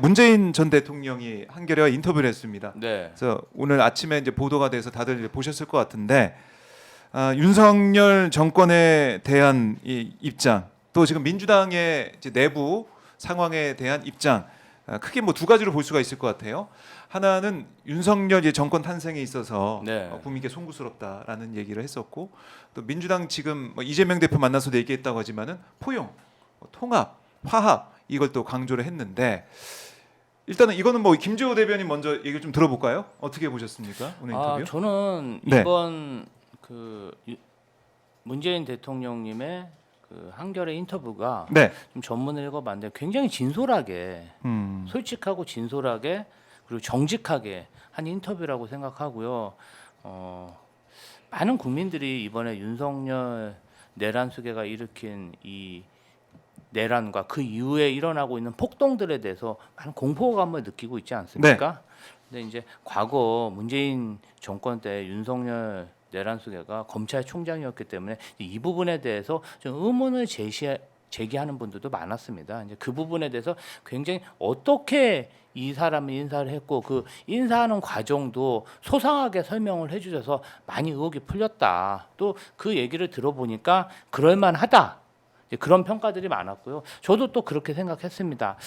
문재인 전 대통령이 한겨레와 인터뷰를 했습니다. 네. 그래서 오늘 아침에 이제 보도가 돼서 다들 이제 보셨을 것 같은데 윤석열 정권에 대한 이 입장, 또 지금 민주당의 이제 내부 상황에 대한 입장, 크게 뭐 두 가지로 볼 수가 있을 것 같아요. 하나는 윤석열 이제 정권 탄생에 있어서 네. 국민께 송구스럽다라는 얘기를 했었고, 또 민주당 지금 뭐 이재명 대표 만나서도 얘기했다고 하지만은 포용, 통합, 화합 이걸 또 강조를 했는데. 일단은 이거는 뭐 김재호 대변인 먼저 얘기 좀 들어볼까요? 어떻게 보셨습니까? 오늘 인터뷰. 저는 네. 이번 그 문재인 대통령님의 그 한겨레 인터뷰가 네. 좀 전문을 읽어봤는데 굉장히 진솔하게, 솔직하고 진솔하게 그리고 정직하게 한 인터뷰라고 생각하고요. 많은 국민들이 이번에 윤석열 내란 수계가 일으킨 이 내란과 그 이후에 일어나고 있는 폭동들에 대해서 많은 공포감을 느끼고 있지 않습니까? 근데 이제 과거 문재인 정권 때 윤석열 내란 수계가 검찰총장이었기 때문에 이 부분에 대해서 좀 의문을 제기하는 분들도 많았습니다. 이제 그 부분에 대해서 굉장히 어떻게 이 사람이 인사를 했고 그 인사하는 과정도 소상하게 설명을 해주셔서 많이 의혹이 풀렸다. 또 그 얘기를 들어보니까 그럴만하다. 그런 평가들이 많았고요. 저도 또 그렇게 생각했습니다.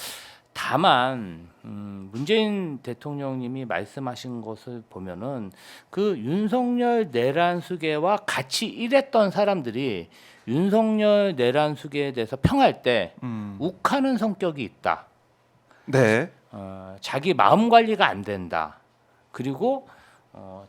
다만 문재인 대통령님이 말씀하신 것을 보면은 그 윤석열 내란 수계와 같이 일했던 사람들이 윤석열 내란 수계에 대해서 평할 때 욱하는 성격이 있다. 네. 자기 마음 관리가 안 된다. 그리고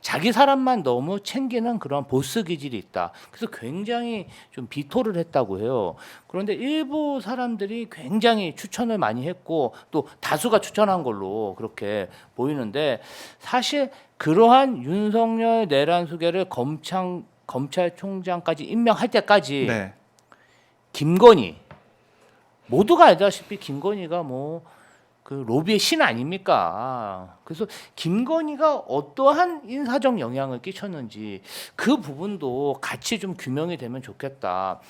자기 사람만 너무 챙기는 그런 보스 기질이 있다. 그래서 굉장히 좀 비토를 했다고 해요. 그런데 일부 사람들이 굉장히 추천을 많이 했고 또 다수가 추천한 걸로 그렇게 보이는데, 사실 그러한 윤석열 내란 수계를 검찰총장까지 임명할 때까지 네. 김건희, 모두가 알다시피 김건희가 뭐 그 로비의 신 아닙니까? 그래서 김건희가 어떠한 인사적 영향을 끼쳤는지 그 부분도 같이 좀 규명이 되면 좋겠다.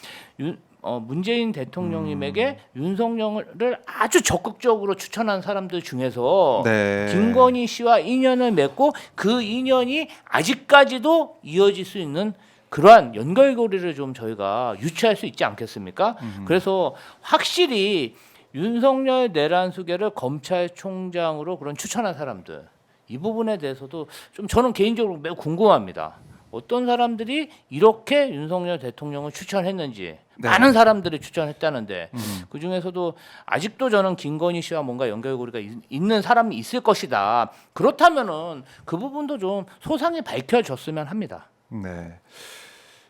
문재인 대통령님에게 윤석열을 아주 적극적으로 추천한 사람들 중에서 네. 김건희 씨와 인연을 맺고 그 인연이 아직까지도 이어질 수 있는 그러한 연결고리를 좀 저희가 유추할 수 있지 않겠습니까? 그래서 확실히 윤석열 내란 수계를 검찰총장으로 그런 추천한 사람들, 이 부분에 대해서도 좀 저는 개인적으로 매우 궁금합니다. 어떤 사람들이 이렇게 윤석열 대통령을 추천했는지. 네. 많은 사람들이 추천했다는데 그 중에서도 아직도 저는 김건희 씨와 뭔가 연결고리가 있는 사람이 있을 것이다. 그렇다면은 그 부분도 좀 소상히 밝혀졌으면 합니다. 네.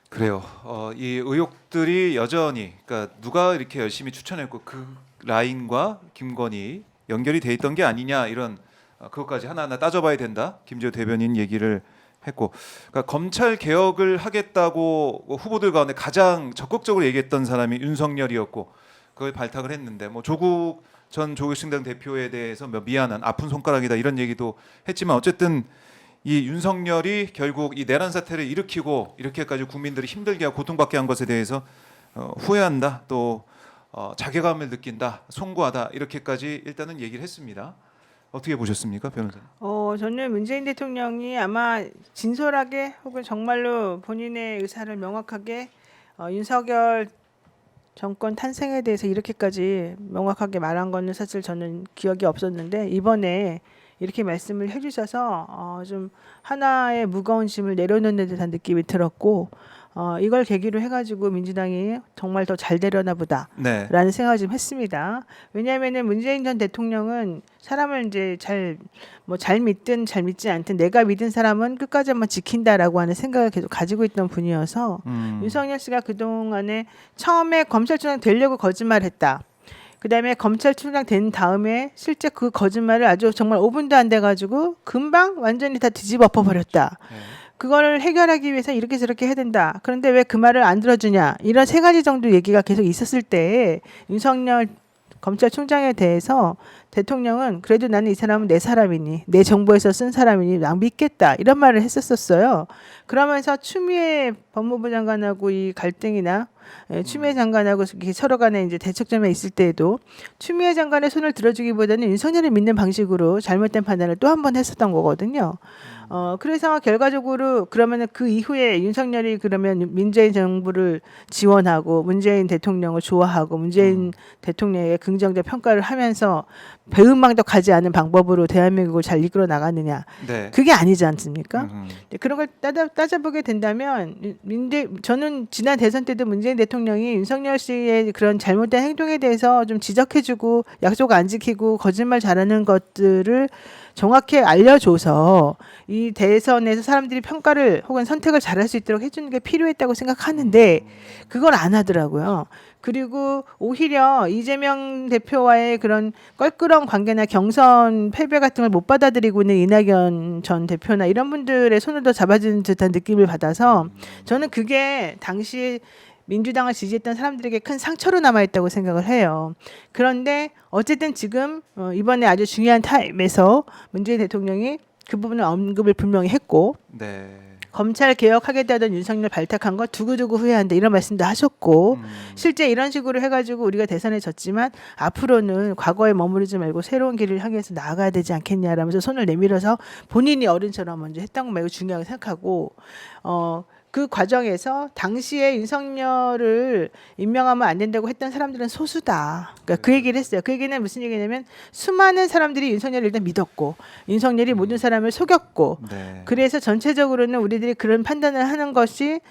그래요. 이 의혹들이 여전히, 그러니까 누가 이렇게 열심히 추천했고 그 라인과 김건희 연결이 돼 있던 게 아니냐, 이런 그것까지 하나하나 따져봐야 된다. 김재호 대변인 얘기를 했고, 그러니까 검찰 개혁을 하겠다고 후보들 가운데 가장 적극적으로 얘기했던 사람이 윤석열이었고, 그걸 발탁을 했는데 뭐 조국 전 조국신당 대표에 대해서 뭐 미안한 아픈 손가락이다 이런 얘기도 했지만, 어쨌든 이 윤석열이 결국 이 내란 사태를 일으키고 이렇게까지 국민들이 힘들게 하고 고통받게 한 것에 대해서 후회한다, 또 자괴감을 느낀다, 송구하다, 이렇게까지 일단은 얘기를 했습니다. 어떻게 보셨습니까, 변호사님? 저는 문재인 대통령이 아마 진솔하게 혹은 정말로 본인의 의사를 명확하게 윤석열 정권 탄생에 대해서 이렇게까지 명확하게 말한 거는 사실 저는 기억이 없었는데, 이번에 이렇게 말씀을 해주셔서 좀 하나의 무거운 짐을 내려놓는 듯한 느낌이 들었고, 이걸 계기로 해가지고 민주당이 정말 더 잘 되려나 보다라는 네. 생각을 좀 했습니다. 왜냐하면은 문재인 전 대통령은 사람을 이제 잘 믿든 잘 믿지 않든 내가 믿은 사람은 끝까지 한번 지킨다라고 하는 생각을 계속 가지고 있던 분이어서 윤석열 씨가 그동안에 처음에 검찰총장 되려고 거짓말했다. 그다음에 검찰총장 된 다음에 실제 그 거짓말을 아주 정말 5분도 안 돼가지고 금방 완전히 다 뒤집어 엎어버렸다. 네. 그거를 해결하기 위해서 이렇게 저렇게 해야 된다. 그런데 왜 그 말을 안 들어주냐. 이런 세 가지 정도 얘기가 계속 있었을 때 윤석열 검찰총장에 대해서 대통령은 그래도 나는 이 사람은 내 사람이니, 내 정부에서 쓴 사람이니 난 믿겠다, 이런 말을 했었어요. 그러면서 추미애 법무부 장관하고 이 갈등이나 추미애 장관하고 이렇게 서로 간에 이제 대척점에 있을 때에도 추미애 장관의 손을 들어주기보다는 윤석열을 믿는 방식으로 잘못된 판단을 또 한 번 했었던 거거든요. 그래서 결과적으로 그러면은 그 이후에 윤석열이 그러면 문재인 정부를 지원하고 문재인 대통령을 좋아하고 문재인 대통령에게 긍정적 평가를 하면서 배은망덕하지 않은 방법으로 대한민국을 잘 이끌어 나가느냐. 네. 그게 아니지 않습니까? 음. 그런 걸 따져보게 된다면 저는 지난 대선 때도 문재인 대통령이 윤석열 씨의 그런 잘못된 행동에 대해서 좀 지적해주고 약속 안 지키고 거짓말 잘하는 것들을 정확히 알려줘서 이 대선에서 사람들이 평가를 혹은 선택을 잘할 수 있도록 해주는 게 필요했다고 생각하는데 그걸 안 하더라고요. 그리고 오히려 이재명 대표와의 그런 껄끄러운 관계나 경선 패배 같은 걸 못 받아들이고 있는 이낙연 전 대표나 이런 분들의 손을 더 잡아주는 듯한 느낌을 받아서 저는 그게 당시 민주당을 지지했던 사람들에게 큰 상처로 남아있다고 생각을 해요. 그런데 어쨌든 지금 이번에 아주 중요한 타임에서 문재인 대통령이 그 부분을 언급을 분명히 했고 네. 검찰 개혁하겠다던 윤석열 발탁한 거 두고두고 후회한다 이런 말씀도 하셨고 실제 이런 식으로 해가지고 우리가 대선에 졌지만 앞으로는 과거에 머무르지 말고 새로운 길을 향해서 나아가야 되지 않겠냐라면서 손을 내밀어서 본인이 어른처럼 먼저 했던 거 매우 중요하게 생각하고 그 과정에서 당시에 윤석열을 임명하면 안 된다고 했던 사람들은 소수다. 그러니까 그 얘기를 했어요. 그 얘기는 무슨 얘기냐면 수많은 사람들이 윤석열을 일단 믿었고 윤석열이 모든 사람을 속였고 네. 그래서 전체적으로는 우리들이 그런 판단을 하는 것이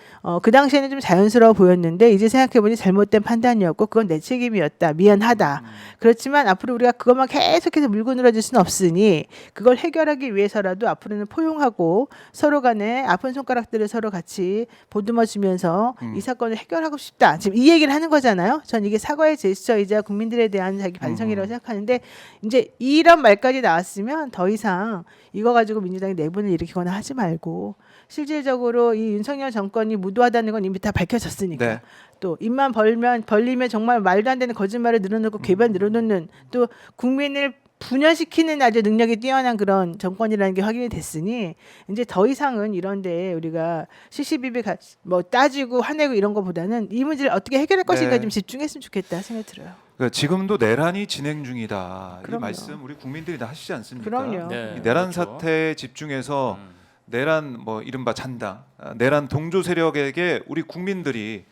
그 당시에는 좀 자연스러워 보였는데 이제 생각해보니 잘못된 판단이었고 그건 내 책임이었다. 미안하다. 그렇지만 앞으로 우리가 그것만 계속해서 물고 늘어질 수는 없으니 그걸 해결하기 위해서라도 앞으로는 포용하고 서로 간에 아픈 손가락들을 서로 같이 보듬어주면서 이 사건을 해결하고 싶다. 지금 이 얘기를 하는 거잖아요. 전 이게 사과의 제스처이자 국민들에 대한 자기 반성이라고 생각하는데 이제 이런 말까지 나왔으면 더 이상 이거 가지고 민주당이 내분을 일으키거나 하지 말고 실질적으로 이 윤석열 정권이 무도하다는 건 이미 다 밝혀졌으니까 네. 또 입만 벌리면 정말 말도 안 되는 거짓말을 늘어놓고 궤변 늘어놓는 또 국민을 분열시키는 아주 능력이 뛰어난 그런 정권이라는 게 확인이 됐으니 이제 더 이상은 이런데 우리가 시시비비 뭐 따지고 화내고 이런 것보다는 이 문제를 어떻게 해결할 것인가 좀 집중했으면 좋겠다 생각이 들어요. 그러니까 지금도 내란이 진행 중이다. 이 그럼요. 말씀 우리 국민들이 다 하시지 않습니까? 그럼요. 네, 이 내란 그렇죠. 사태에 집중해서 내란 뭐 이른바 잔당, 내란 동조 세력에게 우리 국민들이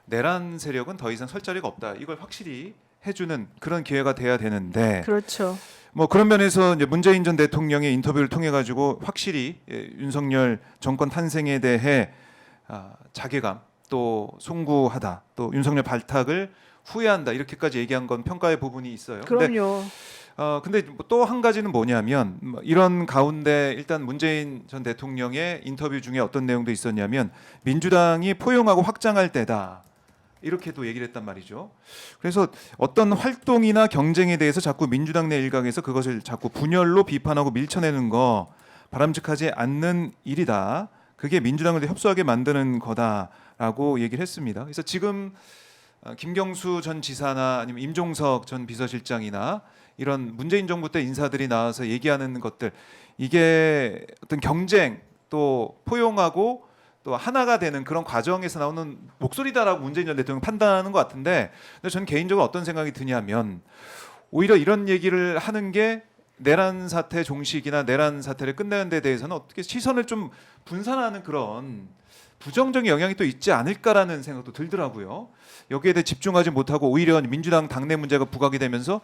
내란 세력은 더 이상 설 자리가 없다. 이걸 확실히 해주는 그런 기회가 돼야 되는데 그렇죠. 뭐 그런 면에서 이제 문재인 전 대통령의 인터뷰를 통해 가지고 확실히 윤석열 정권 탄생에 대해 자괴감 또 송구하다 또 윤석열 발탁을 후회한다 이렇게까지 얘기한 건 평가의 부분이 있어요. 그럼요. 근데 또 한 가지는 뭐냐면 이런 가운데 일단 문재인 전 대통령의 인터뷰 중에 어떤 내용도 있었냐면 민주당이 포용하고 확장할 때다. 이렇게도 얘기를 했단 말이죠. 그래서 어떤 활동이나 경쟁에 대해서 자꾸 민주당 내 일각에서 그것을 자꾸 분열로 비판하고 밀쳐내는 거 바람직하지 않는 일이다. 그게 민주당을 협소하게 만드는 거다라고 얘기를 했습니다. 그래서 지금 김경수 전 지사나 아니면 임종석 전 비서실장이나 이런 문재인 정부 때 인사들이 나와서 얘기하는 것들 이게 어떤 경쟁 또 포용하고 또 하나가 되는 그런 과정에서 나오는 목소리다라고 문재인 전 대통령 판단하는 것 같은데 근데 저는 개인적으로 어떤 생각이 드냐면 오히려 이런 얘기를 하는 게 내란 사태 종식이나 내란 사태를 끝내는 데 대해서는 어떻게 시선을 좀 분산하는 그런 부정적인 영향이 또 있지 않을까라는 생각도 들더라고요. 여기에 대해 집중하지 못하고 오히려 민주당 당내 문제가 부각이 되면서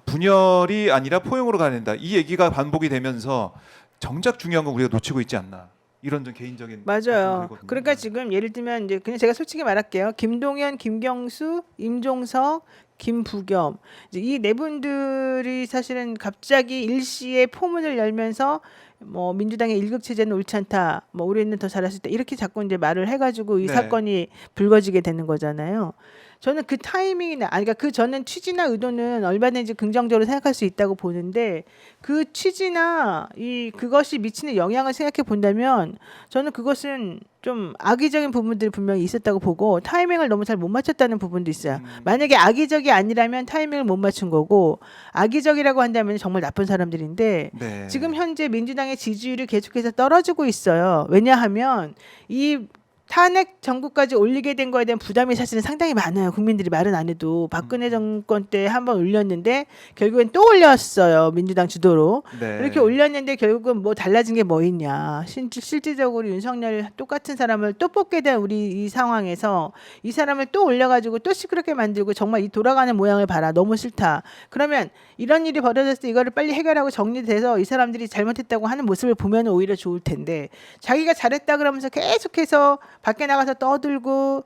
분열이 아니라 포용으로 가야 된다. 이 얘기가 반복이 되면서 정작 중요한 건 우리가 놓치고 있지 않나. 이런 좀 개인적인 맞아요. 생각이 들거든요. 그러니까 지금 예를 들면 이제 그냥 제가 솔직히 말할게요. 김동연, 김경수, 임종석, 김부겸 이 네 분들이 사실은 갑자기 일시에 포문을 열면서 뭐 민주당의 일극 체제는 옳지 않다. 뭐 우리는 더 잘할 수 있다. 이렇게 자꾸 이제 말을 해가지고 이 네. 사건이 불거지게 되는 거잖아요. 저는 그 타이밍이나 그러니까 그 저는 취지나 의도는 얼마든지 긍정적으로 생각할 수 있다고 보는데 그 취지나 그것이 미치는 영향을 생각해 본다면 저는 그것은 좀 악의적인 부분들이 분명히 있었다고 보고 타이밍을 너무 잘 못 맞췄다는 부분도 있어요. 만약에 악의적이 아니라면 타이밍을 못 맞춘 거고 악의적이라고 한다면 정말 나쁜 사람들인데 네. 지금 현재 민주당의 지지율이 계속해서 떨어지고 있어요. 왜냐하면 이 탄핵 정국까지 올리게 된 거에 대한 부담이 사실은 상당히 많아요. 국민들이 말은 안 해도 박근혜 정권 때 한번 올렸는데 결국엔 또 올렸어요. 민주당 주도로. 네. 이렇게 올렸는데 결국은 뭐 달라진 게 뭐 있냐. 실질적으로 윤석열 똑같은 사람을 또 뽑게 된 우리 이 상황에서 이 사람을 또 올려가지고 또 시끄럽게 만들고 정말 이 돌아가는 모양을 봐라. 너무 싫다. 그러면 이런 일이 벌어졌을 때 이거를 빨리 해결하고 정리돼서 이 사람들이 잘못했다고 하는 모습을 보면 오히려 좋을 텐데 자기가 잘했다 그러면서 계속해서 밖에 나가서 떠들고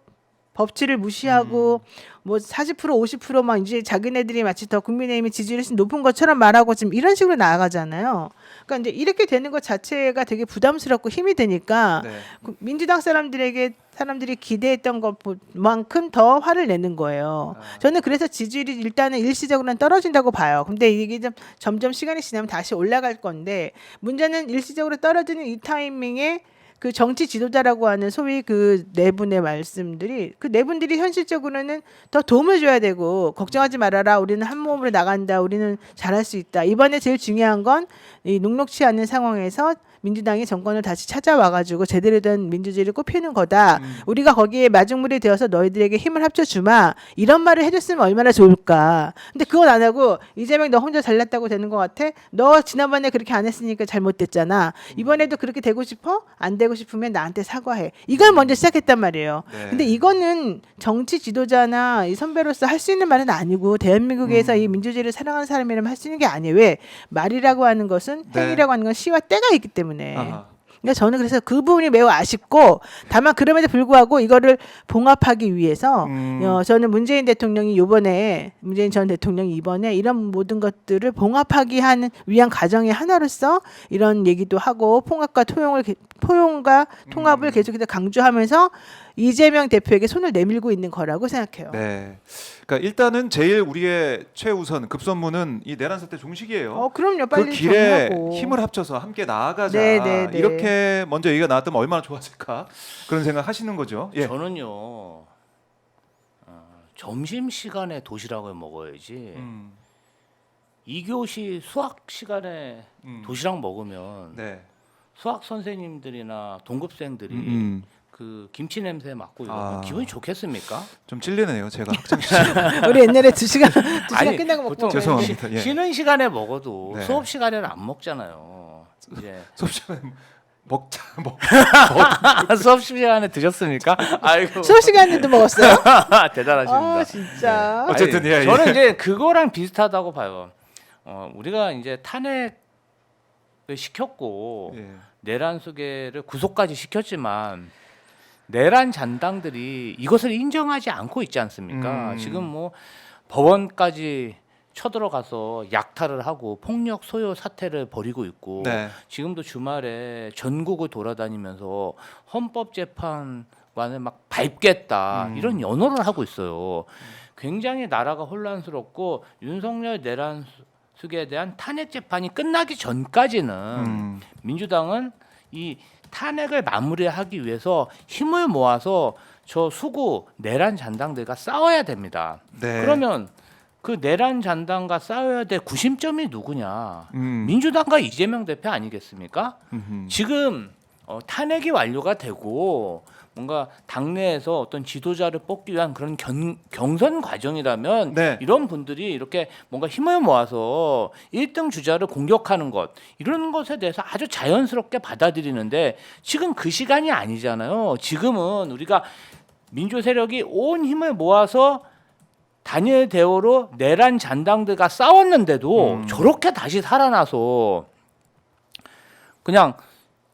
법치를 무시하고 뭐 40% 50%막 이제 자기네들이 마치 더 국민의힘의 지지율이 훨씬 높은 것처럼 말하고 지금 이런 식으로 나아가잖아요. 그러니까 이제 이렇게 되는 것 자체가 되게 부담스럽고 힘이 드니까 네. 민주당 사람들이 기대했던 것만큼 더 화를 내는 거예요. 저는 그래서 지지율이 일단은 일시적으로는 떨어진다고 봐요. 근데 이게 좀 점점 시간이 지나면 다시 올라갈 건데 문제는 일시적으로 떨어지는 이 타이밍에 그 정치 지도자라고 하는 소위 그 네 분의 말씀들이 그 네 분들이 현실적으로는 더 도움을 줘야 되고 걱정하지 말아라 우리는 한 몸으로 나간다 우리는 잘할 수 있다 이번에 제일 중요한 건 이 녹록치 않은 상황에서 민주당이 정권을 다시 찾아와가지고 제대로 된 민주주의를 꽃피우는 거다. 우리가 거기에 마중물이 되어서 너희들에게 힘을 합쳐주마. 이런 말을 해줬으면 얼마나 좋을까. 근데 그건 안 하고 이재명 너 혼자 잘났다고 되는 것 같아? 너 지난번에 그렇게 안 했으니까 잘못됐잖아. 이번에도 그렇게 되고 싶어? 안 되고 싶으면 나한테 사과해. 이걸 먼저 시작했단 말이에요. 네. 근데 이거는 정치 지도자나 이 선배로서 할 수 있는 말은 아니고 대한민국에서 이 민주주의를 사랑하는 사람이라면 할 수 있는 게 아니에요. 왜? 말이라고 하는 것은 네. 행위라고 하는 건 시와 때가 있기 때문에. 아하. 그러니까 저는 그래서 그 부분이 매우 아쉽고 다만 그럼에도 불구하고 이거를 봉합하기 위해서 저는 문재인 전 대통령이 이번에 이런 모든 것들을 봉합하기 위한 과정의 하나로서 이런 얘기도 하고 포용과 통합을 계속해서 강조하면서 이재명 대표에게 손을 내밀고 있는 거라고 생각해요. 네. 그러니까 일단은 제일 우리의 최우선 급선무는 이 내란 사태 종식이에요. 그럼요. 빨리 그 길에 정리하고. 힘을 합쳐서 함께 나아가자. 네, 네, 네. 이렇게 먼저 얘기가 나왔다면 얼마나 좋았을까 그런 생각 하시는 거죠. 예. 저는요 점심 시간에 도시락을 먹어야지. 2교시 수학 시간에 도시락 먹으면 네. 수학 선생님들이나 동급생들이 그 김치 냄새 맡고 이러면 기분이 좋겠습니까? 좀 찔리네요. 제가 학창 시절. 우리 옛날에 2시간 아니, 끝나고 먹고 보통 죄송합니다. 예. 쉬는 시간에 먹어도 네. 수업 시간에는 안 먹잖아요. 이제 수업 시간에 먹자. 수업 시간에 드셨습니까? 아이고 수업 시간에도 먹었어요? 대단하십니다. 진짜. 어쨌든 아니, 예, 저는 예. 이제 그거랑 비슷하다고 봐요. 우리가 이제 탄핵을 시켰고 예. 내란 수계를 구속까지 시켰지만 내란 잔당들이 이것을 인정하지 않고 있지 않습니까? 지금 뭐 법원까지 쳐들어가서 약탈을 하고 폭력 소요 사태를 벌이고 있고 네. 지금도 주말에 전국을 돌아다니면서 헌법재판관을 막 밟겠다 이런 연호를 하고 있어요. 굉장히 나라가 혼란스럽고 윤석열 내란 수계에 대한 탄핵 재판이 끝나기 전까지는 민주당은 이 탄핵을 마무리하기 위해서 힘을 모아서 저 수구 내란 잔당들과 싸워야 됩니다. 네. 그러면 그 내란 잔당과 싸워야 될 구심점이 누구냐? 음. 민주당과 이재명 대표 아니겠습니까? 지금 탄핵이 완료가 되고 뭔가 당내에서 어떤 지도자를 뽑기 위한 그런 경선 과정이라면 네. 이런 분들이 이렇게 뭔가 힘을 모아서 1등 주자를 공격하는 것 이런 것에 대해서 아주 자연스럽게 받아들이는데 지금 그 시간이 아니잖아요. 지금은 우리가 민주 세력이 온 힘을 모아서 단일 대오로 내란 잔당들과 싸웠는데도 저렇게 다시 살아나서 그냥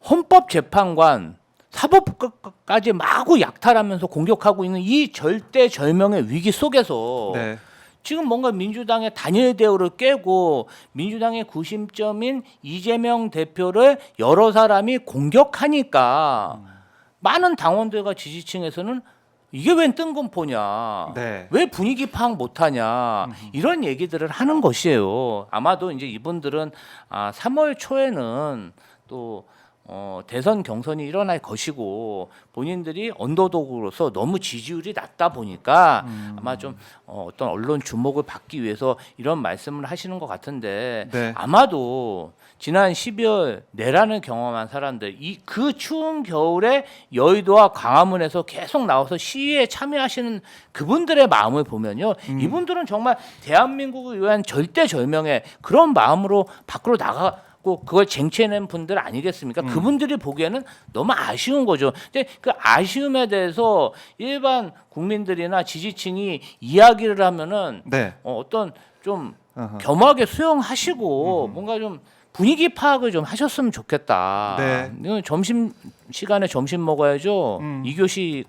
헌법재판관 사법부까지 마구 약탈하면서 공격하고 있는 이 절대절명의 위기 속에서 네. 지금 뭔가 민주당의 단일 대우를 깨고 민주당의 구심점인 이재명 대표를 여러 사람이 공격하니까 많은 당원들과 지지층에서는 이게 웬 뜬금포냐, 네. 왜 분위기 파악 못하냐 이런 얘기들을 하는 것이에요. 아마도 이제 이분들은 3월 초에는 또 대선 경선이 일어날 것이고 본인들이 언더독으로서 너무 지지율이 낮다 보니까 아마 좀 어떤 언론 주목을 받기 위해서 이런 말씀을 하시는 것 같은데 네. 아마도 지난 12월 내란을 경험한 사람들 그 추운 겨울에 여의도와 광화문에서 계속 나와서 시위에 참여하시는 그분들의 마음을 보면요. 이분들은 정말 대한민국을 위한 절대절명의 그런 마음으로 밖으로 나가고 그걸 쟁취해낸 분들 아니겠습니까? 그분들이 보기에는 너무 아쉬운 거죠. 근데 그 아쉬움에 대해서 일반 국민들이나 지지층이 이야기를 하면은 네. 어떤 좀 어허. 겸하게 수용하시고 뭔가 좀 분위기 파악을 좀 하셨으면 좋겠다. 네. 이건 점심 시간에 점심 먹어야죠. 2교시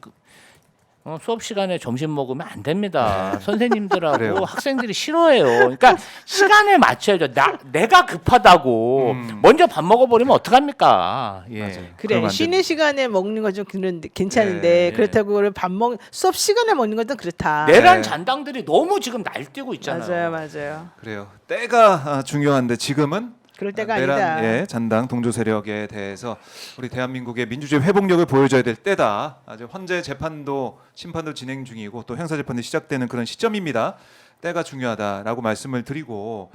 수업 시간에 점심 먹으면 안 됩니다. 선생님들하고 그래요. 학생들이 싫어해요. 그러니까 시간에 맞춰야죠. 내가 급하다고 먼저 밥 먹어버리면 어떡합니까? 예. 맞아요. 그래 그러면 안 쉬는 시간에 먹는 건 좀 괜찮은데 네. 그렇다고 수업 시간에 먹는 건 또 그렇다. 내란 네. 잔당들이 너무 지금 날뛰고 있잖아요. 맞아요. 그래요. 때가 중요한데 지금은 그럴 때가 내란 아니다. 예, 잔당 동조 세력에 대해서 우리 대한민국의 민주주의 회복력을 보여줘야 될 때다. 아주 현재 재판도 심판도 진행 중이고 또 형사 재판이 시작되는 그런 시점입니다. 때가 중요하다라고 말씀을 드리고